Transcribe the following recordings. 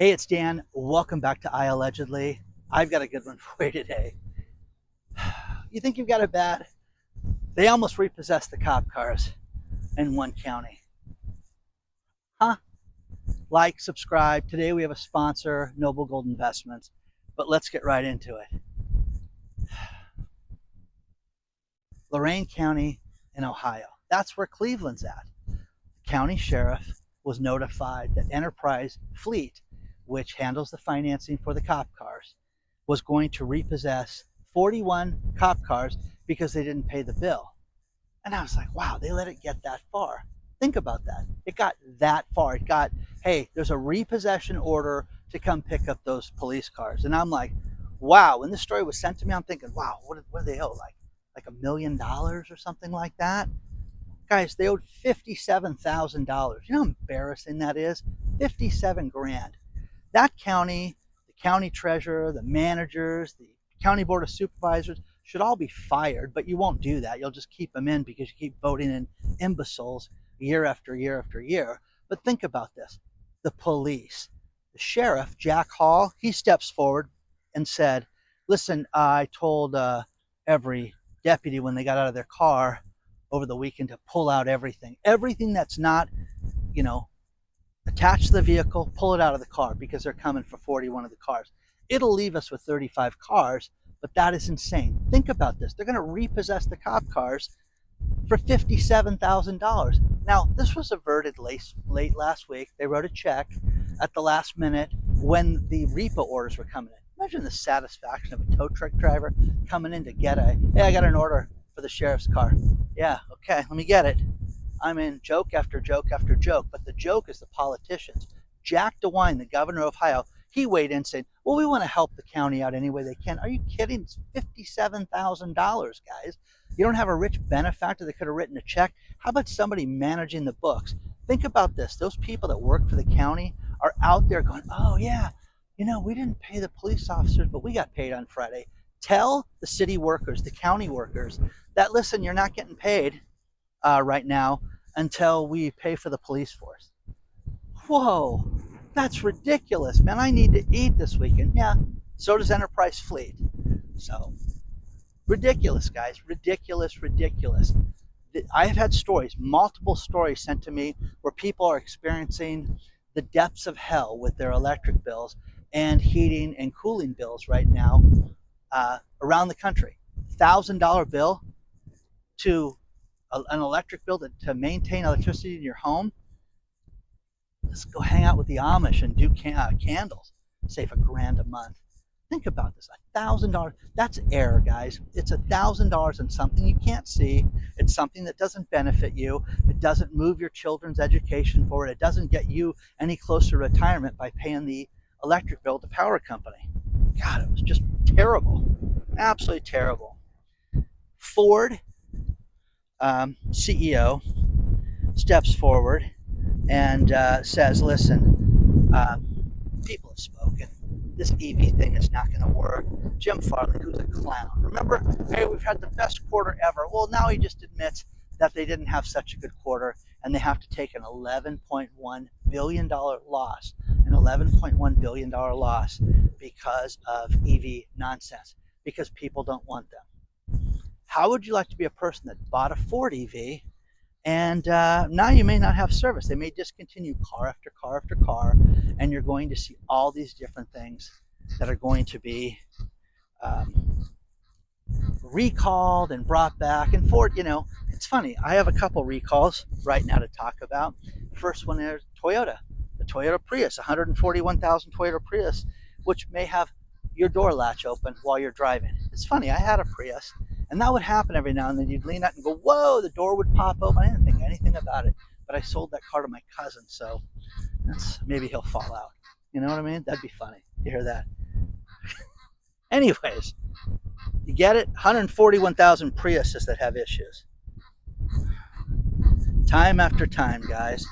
Hey, it's Dan. Welcome back to iAllegedly. I've got a good one for you today. You think you've got it bad? They almost repossessed the cop cars in one county. Huh? Like, subscribe. Today we have a sponsor, Noble Gold Investments. But let's get right into it. Lorain County in Ohio. That's where Cleveland's at. The county sheriff was notified that Enterprise Fleet, which handles the financing for the cop cars, was going to repossess 41 cop cars because they didn't pay the bill. And I was like, wow, they let it get that far. Think about that. It got that far. It got, hey, there's a repossession order to come pick up those police cars. And I'm like, wow. When this story was sent to me, I'm thinking, wow, what do they owe? Like $1 million or something like that? Guys, they owed $57,000. You know how embarrassing that is? 57 grand. That county, the county treasurer, the managers, the county board of supervisors should all be fired, but you won't do that. You'll just keep them in because you keep voting in imbeciles year after year after year. But think about this. The police, the sheriff, Jack Hall, he steps forward and said, listen, I told every deputy when they got out of their car over the weekend to pull out everything that's not, you know, attach the vehicle, pull it out of the car because they're coming for 41 of the cars. It'll leave us with 35 cars, but that is insane. Think about this. They're going to repossess the cop cars for $57,000. Now, this was averted late last week. They wrote a check at the last minute when the repo orders were coming in. Imagine the satisfaction of a tow truck driver coming in to get hey, I got an order for the sheriff's car. Yeah, okay, let me get it. I'm in joke after joke after joke, but the joke is the politicians. Jack DeWine, the governor of Ohio, he weighed in saying, well, we want to help the county out any way they can. Are you kidding? It's $57,000, guys. You don't have a rich benefactor that could have written a check. How about somebody managing the books? Think about this. Those people that work for the county are out there going, oh, yeah, we didn't pay the police officers, but we got paid on Friday. Tell the city workers, the county workers, that, listen, you're not getting paid right now until we pay for the police force. Whoa, that's ridiculous, man. I need to eat this weekend. Yeah, so does Enterprise Fleet. So, ridiculous, guys. Ridiculous, ridiculous. I have had stories, multiple stories sent to me where people are experiencing the depths of hell with their electric bills and heating and cooling bills right now around the country. $1,000 bill to an electric bill to maintain electricity in your home. Let's go hang out with the Amish and do candles. Save $1,000 a month. Think about this. $1,000. That's air, guys. It's $1,000 on something you can't see. It's something that doesn't benefit you. It doesn't move your children's education forward. It doesn't get you any closer to retirement by paying the electric bill to the power company. God, it was just terrible. Absolutely terrible. Ford CEO steps forward and says, listen, people have spoken. This EV thing is not going to work. Jim Farley, who's a clown. Remember, hey, we've had the best quarter ever. Well, now he just admits that they didn't have such a good quarter and they have to take an $11.1 billion loss, because of EV nonsense, because people don't want them. How would you like to be a person that bought a Ford EV and now you may not have service? They may discontinue car after car after car, and you're going to see all these different things that are going to be recalled and brought back. And Ford, it's funny. I have a couple recalls right now to talk about. The first one is Toyota, the Toyota Prius, 141,000 Toyota Prius, which may have your door latch open while you're driving. It's funny. I had a Prius, and that would happen every now and then. You'd lean out and go, whoa, the door would pop open. I didn't think anything about it, but I sold that car to my cousin, so maybe he'll fall out. You know what I mean? That'd be funny to hear that. Anyways, you get it? 141,000 Priuses that have issues. Time after time, guys.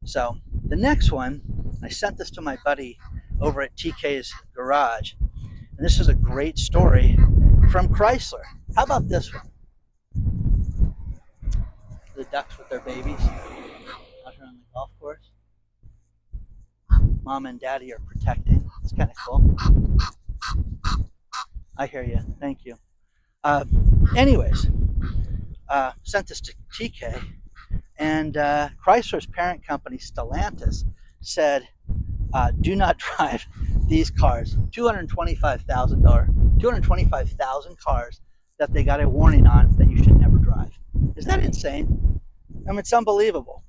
So the next one, I sent this to my buddy over at TK's Garage, and this is a great story from Chrysler. How about this one? The ducks with their babies out here on the golf course. mom and daddy are protecting. It's kind of cool. I hear you. Thank you. Uh, anyways, sent this to TK, and Chrysler's parent company, Stellantis, said, do not drive these cars. 225,000 cars that they got a warning on that you should never drive. Is that insane? I mean, it's unbelievable.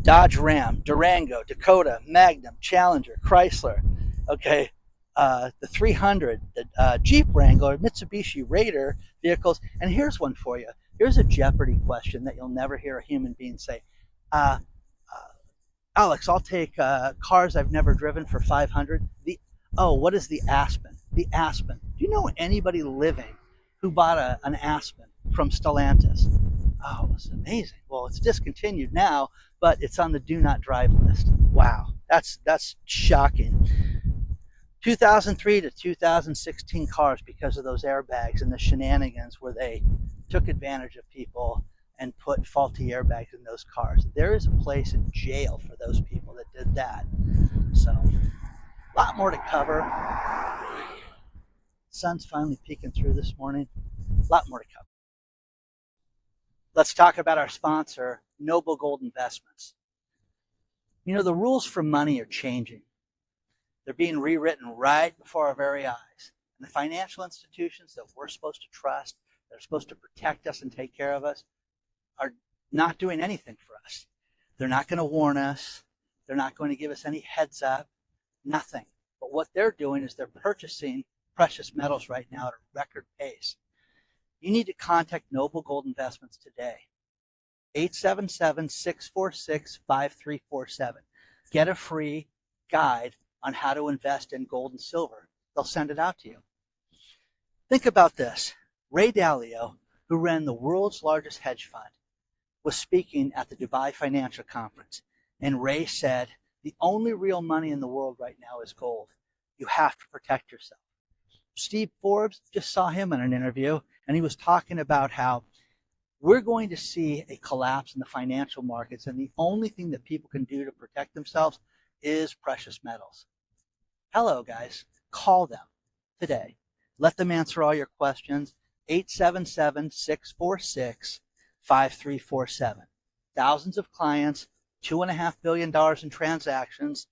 Dodge Ram, Durango, Dakota, Magnum, Challenger, Chrysler, okay, the 300, the Jeep Wrangler, Mitsubishi Raider vehicles. And here's one for you. Here's a Jeopardy question that you'll never hear a human being say. Alex, I'll take cars I've never driven for 500. What is the Aspen? The Aspen. Do you know anybody living who bought an Aspen from Stellantis? Oh, it was amazing. Well, it's discontinued now, but it's on the do not drive list. Wow, that's shocking. 2003 to 2016 cars, because of those airbags and the shenanigans where they took advantage of people and put faulty airbags in those cars. There is a place in jail for those people that did that. So, a lot more to cover. Sun's finally peeking through this morning. A lot more to cover. Let's talk about our sponsor, Noble Gold Investments. You know, the rules for money are changing. They're being rewritten right before our very eyes. And the financial institutions that we're supposed to trust, that are supposed to protect us and take care of us, are not doing anything for us. They're not going to warn us. They're not going to give us any heads up. Nothing. But what they're doing is they're purchasing precious metals right now at a record pace. You need to contact Noble Gold Investments today. 877-646-5347. Get a free guide on how to invest in gold and silver. They'll send it out to you. Think about this. Ray Dalio, who ran the world's largest hedge fund, was speaking at the Dubai Financial Conference. And Ray said, the only real money in the world right now is gold. You have to protect yourself. Steve Forbes, just saw him in an interview, and he was talking about how we're going to see a collapse in the financial markets, and the only thing that people can do to protect themselves is precious metals. Hello, guys. Call them today. Let them answer all your questions. 877-646-5347. Thousands of clients, $2.5 billion in transactions.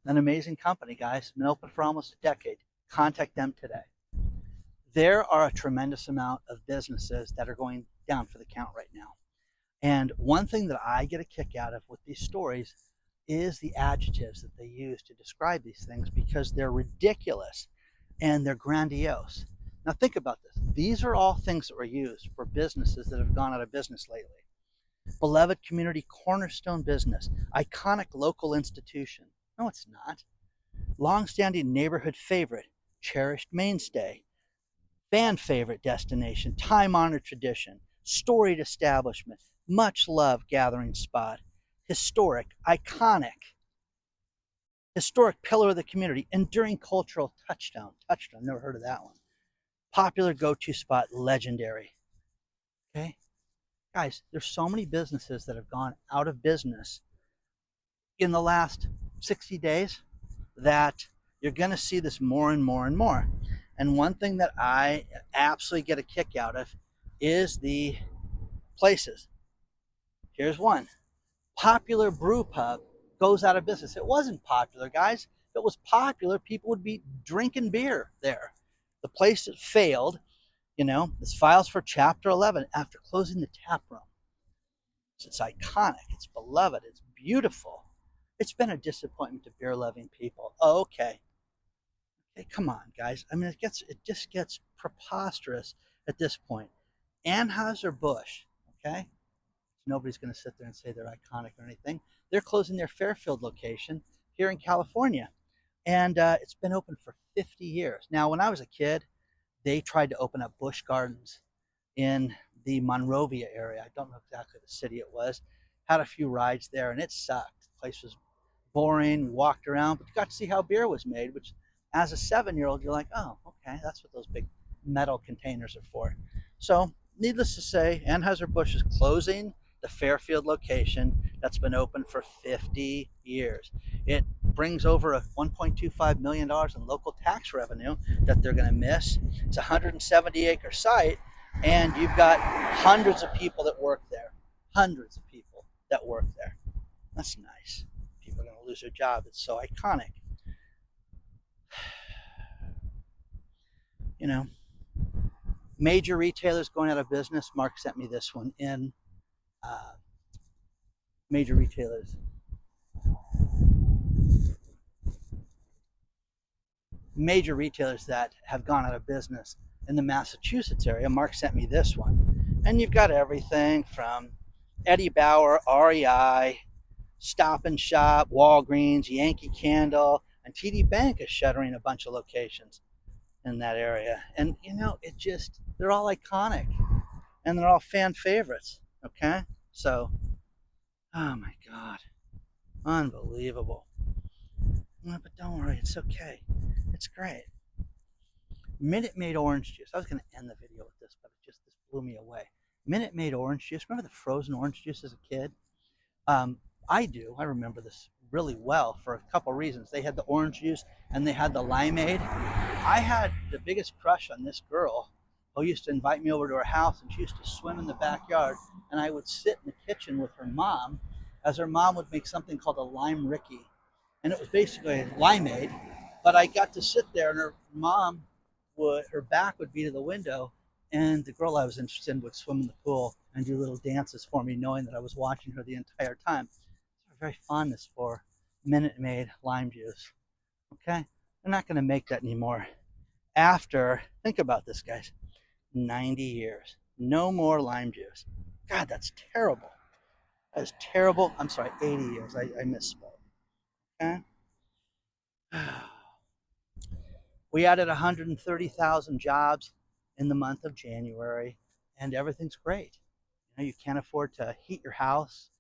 An amazing company, guys. Been open for almost a decade. Contact them today. There are a tremendous amount of businesses that are going down for the count right now. And one thing that I get a kick out of with these stories is the adjectives that they use to describe these things, because they're ridiculous and they're grandiose. Now think about this. These are all things that were used for businesses that have gone out of business lately. Beloved community cornerstone business, iconic local institution. No, it's not. Long-standing neighborhood favorite, cherished mainstay, fan favorite destination, time-honored tradition, storied establishment, much loved gathering spot, historic, iconic, historic pillar of the community, enduring cultural touchstone. Touchstone, never heard of that one. Popular go-to spot, legendary. Okay? Guys, there's so many businesses that have gone out of business in the last 60 days that you're going to see this more and more and more. And one thing that I absolutely get a kick out of is the places. Here's one. Popular brew pub goes out of business. It wasn't popular, guys. If it was popular, people would be drinking beer there. The place that failed, this files for Chapter 11 after closing the tap room. It's iconic. It's beloved. It's beautiful. It's been a disappointment to beer-loving people. Oh, okay. Okay, come on, guys. I mean, it just gets preposterous at this point. Anheuser-Busch, okay? Nobody's going to sit there and say they're iconic or anything. They're closing their Fairfield location here in California. And it's been open for 50 years. Now, when I was a kid, they tried to open up Busch Gardens in the Monrovia area. I don't know exactly the city it was. Had a few rides there, and it sucked. The place was boring, walked around, but you got to see how beer was made, which as a 7-year-old, you're like, oh, okay, that's what those big metal containers are for. So, needless to say, Anheuser-Busch is closing the Fairfield location that's been open for 50 years. It brings over a $1.25 million in local tax revenue that they're going to miss. It's a 170-acre site, and you've got hundreds of people that work there. Hundreds of people that work there. That's nice. People are going to lose their job. It's so iconic. You know, major retailers going out of business. Mark sent me this one in major retailers. Major retailers that have gone out of business in the Massachusetts area. Mark sent me this one. And you've got everything from Eddie Bauer, REI, Stop and Shop, Walgreens, Yankee Candle, and TD Bank is shuttering a bunch of locations in that area. And you know, it just, they're all iconic and they're all fan favorites. Okay? So, oh my God. Unbelievable. But don't worry, it's okay. It's great. Minute Maid orange juice. I was going to end the video with this, but this blew me away. Minute Maid orange juice. Remember the frozen orange juice as a kid? I do. I remember this really well for a couple reasons. They had the orange juice and they had the limeade. I had the biggest crush on this girl who used to invite me over to her house, and she used to swim in the backyard, and I would sit in the kitchen with her mom as her mom would make something called a lime ricky. And it was basically a limeade, but I got to sit there, and her mom would, her back would be to the window, and the girl I was interested in would swim in the pool and do little dances for me, knowing that I was watching her the entire time. So very fondness for Minute Maid lime juice. Okay? They're not going to make that anymore. After, think about this, guys, 90 years. No more lime juice. God, that's terrible. That is terrible. I'm sorry, 80 years. I misspoke. Okay? We added 130,000 jobs in the month of January, and everything's great. You know, you can't afford to heat your house,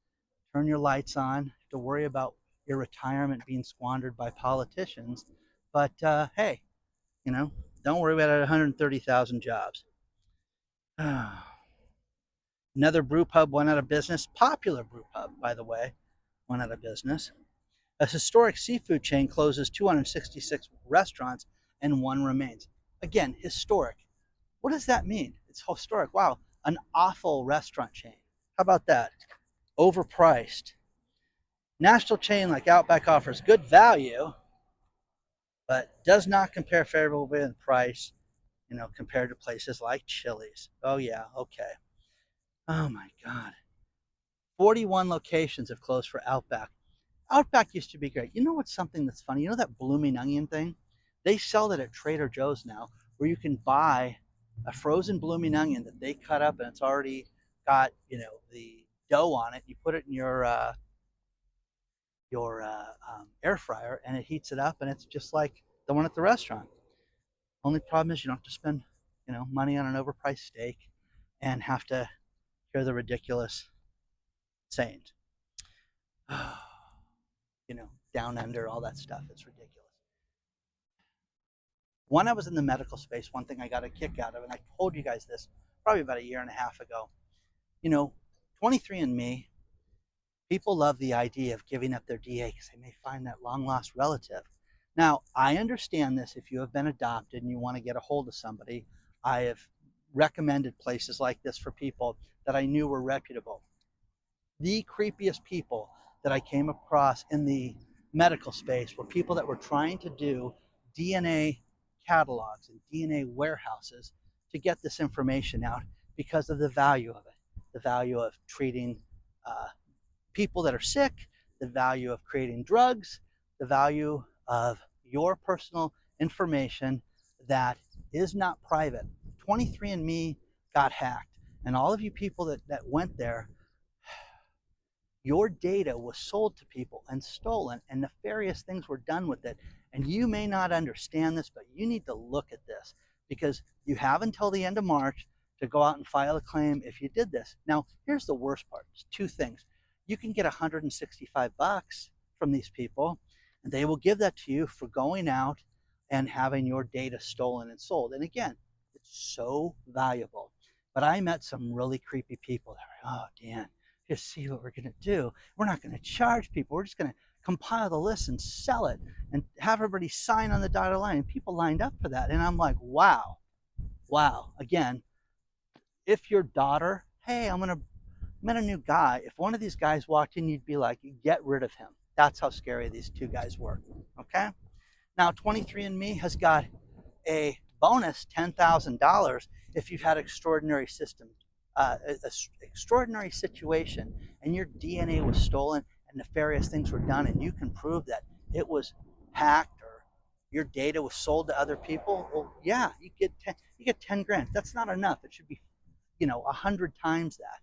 turn your lights on, to worry about your retirement being squandered by politicians. But hey, you know, don't worry about it. 130,000 jobs. Another brew pub went out of business. Popular brew pub, by the way, went out of business. A historic seafood chain closes 266 restaurants and one remains. Again, historic. What does that mean? It's historic. Wow, an awful restaurant chain. How about that? Overpriced. National chain like Outback offers good value, but does not compare favorably in price, you know, compared to places like Chili's. Oh yeah, okay. Oh my God. 41 locations have closed for Outback. Outback used to be great. You know what's something that's funny? You know that blooming onion thing? They sell that at Trader Joe's now, where you can buy a frozen blooming onion that they cut up, and it's already got, you know, the dough on it. You put it in your air fryer, and it heats it up, and it's just like the one at the restaurant. Only problem is you don't have to spend, you know, money on an overpriced steak and have to hear the ridiculous sayings. You know, down under, all that stuff. It's ridiculous. When I was in the medical space, one thing I got a kick out of, and I told you guys this probably about a year and a half ago, you know, 23andMe, people love the idea of giving up their DA because they may find that long lost relative. Now, I understand this. If you have been adopted and you want to get a hold of somebody, I have recommended places like this for people that I knew were reputable. The creepiest people that I came across in the medical space were people that were trying to do DNA catalogs and DNA warehouses to get this information out because of the value of it, the value of treating people that are sick, the value of creating drugs, the value of your personal information that is not private. 23andMe got hacked, and all of you people that went there, your data was sold to people and stolen, and nefarious things were done with it. And you may not understand this, but you need to look at this, because you have until the end of March to go out and file a claim if you did this. Now, here's the worst part. There's two things. You can get $165 from these people, and they will give that to you for going out and having your data stolen and sold. And again, it's so valuable. But I met some really creepy people that were, oh, Dan, You see what we're going to do. We're not going to charge people. We're just going to compile the list and sell it and have everybody sign on the dotted line. And people lined up for that. And I'm like, wow, wow. Again, if your daughter, hey, I met a new guy. If one of these guys walked in, you'd be like, get rid of him. That's how scary these two guys were. Okay. Now, 23andMe has got a bonus $10,000 if you've had extraordinary extraordinary situation and your DNA was stolen and nefarious things were done, and you can prove that it was hacked or your data was sold to other people. Well, yeah, you get 10 grand. That's not enough. It should be 100 times that.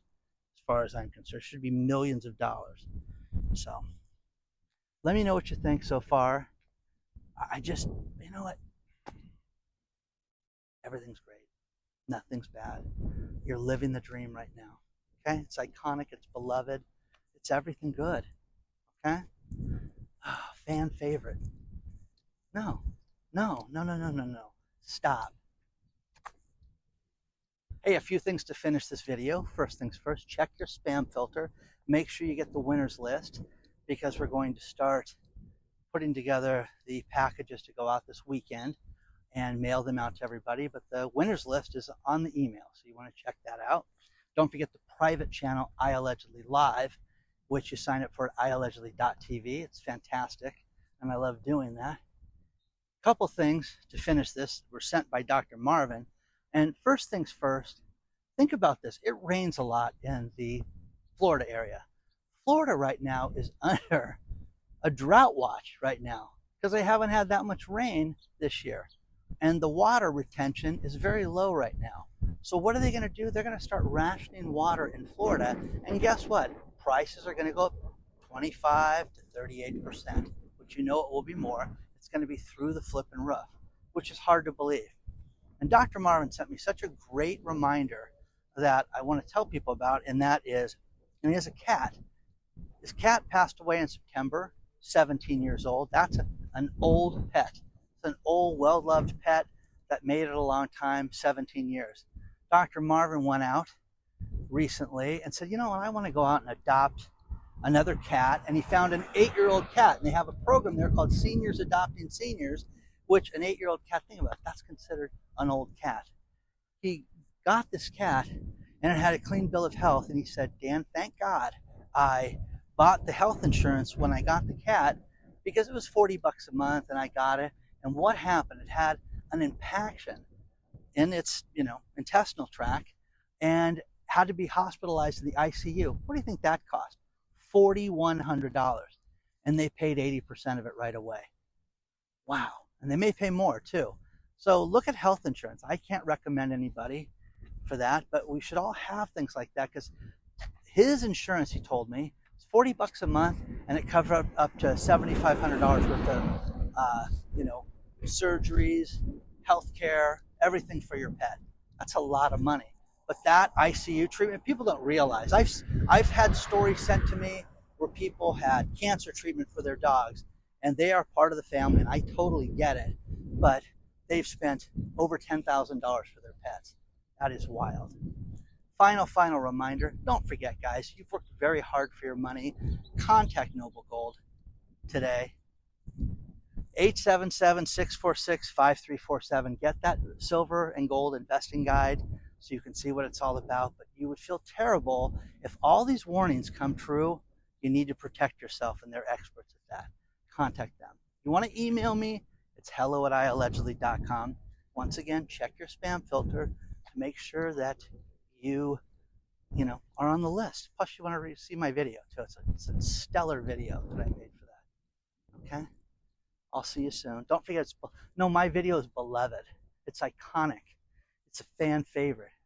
As far as I'm concerned, it should be millions of dollars. So let me know what you think so far. I just, you know what? Everything's great. Nothing's bad. You're living the dream right now. Okay? It's iconic. It's beloved. It's everything good. Okay? Oh, fan favorite. No. No. No, no, no, no, no. Stop. Hey, a few things to finish this video. First things first, check your spam filter. Make sure you get the winners list, because we're going to start putting together the packages to go out this weekend and mail them out to everybody. But the winners list is on the email, so you want to check that out. Don't forget the private channel, iAllegedly Live, which you sign up for at iAllegedly.tv. It's fantastic, and I love doing that. A couple things to finish this were sent by Dr. Marvin. And first things first, think about this. It rains a lot in the Florida area. Florida right now is under a drought watch right now because they haven't had that much rain this year. And the water retention is very low right now. So what are they going to do? They're going to start rationing water in Florida. And guess what? Prices are going to go up 25 to 38%, which it will be more. It's going to be through the flipping roof, which is hard to believe. And Dr. Marvin sent me such a great reminder that I want to tell people about, and that is, and he has a cat. His cat passed away in September, 17 years old. That's an old pet. It's an old, well-loved pet that made it a long time, 17 years. Dr. Marvin went out recently and said, you know what, I want to go out and adopt another cat. And he found an 8-year-old cat. And they have a program there called Seniors Adopting Seniors, which an 8-year-old cat, think about it, that's considered an old cat. He got this cat and it had a clean bill of health. And he said, Dan, thank God I bought the health insurance when I got the cat, because it was $40 a month and I got it. And what happened? It had an impaction in its, intestinal tract and had to be hospitalized in the ICU. What do you think that cost? $4,100. And they paid 80% of it right away. Wow. And they may pay more too. So look at health insurance. I can't recommend anybody for that, but we should all have things like that, because his insurance, he told me, is $40 a month, and it covered up to $7,500 worth of, surgeries, healthcare, everything for your pet. That's a lot of money. But that ICU treatment, people don't realize. I've had stories sent to me where people had cancer treatment for their dogs, and they are part of the family, and I totally get it. But they've spent over $10,000 for their pets. That is wild. Final reminder, don't forget, guys, you've worked very hard for your money. Contact Noble Gold today. 877-646-5347. Get that silver and gold investing guide so you can see what it's all about. But you would feel terrible if all these warnings come true. You need to protect yourself, and they're experts at that. Contact them. You want to email me? It's hello@iallegedly.com. Once again, check your spam filter to make sure that you are on the list. Plus, you want to see my video too. It's a stellar video that I made for that. Okay? I'll see you soon. Don't forget, my video is beloved. It's iconic. It's a fan favorite.